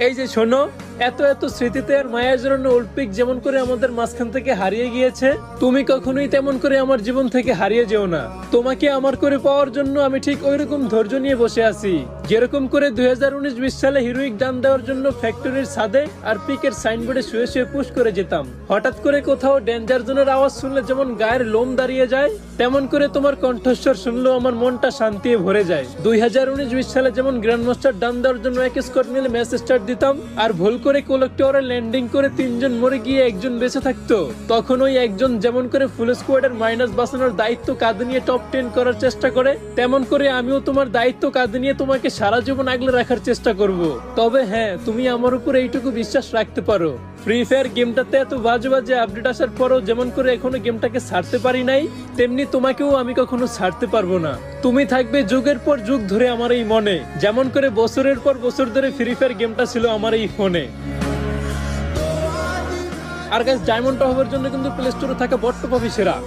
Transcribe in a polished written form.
এই যে শোনো, এত এত স্মৃতিতে আর মায়ার জন্য অলিম্পিক যেমন করে আমাদের মাঝখান থেকে হারিয়ে গিয়েছে, তুমি কখনোই তেমন করে আমার জীবন থেকে হারিয়ে যেও না। তোমাকে আমার করে পাওয়ার জন্য আমি ঠিক ওইরকম ধৈর্য নিয়ে বসে আছি, যেরকম করে 2019-20 সালে হিরোইক ডান দেওয়ার জন্য ফ্যাক্টরির ছাদে আর পিকের সাইনবোর্ডে শুয়ে শুয়ে পুশ করে যেতাম। হঠাৎ করে কোথাও ডেঞ্জার জোনের আওয়াজ শুনলে যেমন গায়ের লোম দাঁড়িয়ে যায়, তেমন করে তোমার কণ্ঠস্বর শুনলেও আমার মনটা শান্তিতে ভরে যায়। 2019-20 সালে যেমন গ্র্যান্ডমাস্টার ডান দেওয়ার জন্য এক স্কোয়াড মিলে ম্যাচ স্টার্ট দিতাম, আর ভুল করে কোলেক্টরে ল্যান্ডিং করে 3 জন মরে গিয়ে একজন বেঁচে থাকতো, তখন ওই একজন যেমন করে ফুল স্কোয়াডের মাইনাস বাঁচানোর দায়িত্ব কাঁধে নিয়ে টপ 10 করার চেষ্টা করে, তেমন করে আমিও তোমার দায়িত্ব কাঁধে নিয়ে তোমাকে সারা জীবন আগলে রাখার চেষ্টা করব। তবে হ্যাঁ, তুমি আমার উপর এইটুকু বিশ্বাস রাখতে পারো, ফ্রি ফায়ার গেমটাতে এত বাজে বাজে আপডেট আসার পরও যেমন করে এখনো গেমটাকে ছাড়তে পারি নাই, তেমনি তোমাকেও আমি কখনো ছাড়তে পারবো না। তুমি থাকবে যুগের পর যুগ ধরে আমার এই মনে, যেমন করে বছরের পর বছর ধরে ফ্রি ফায়ার গেমটা ছিল আমার এই ফোনে। আর গাইস, ডায়মন্ড হওয়ার জন্য কিন্তু প্লে স্টোরে থাকা বট্ট পাবি সেরা।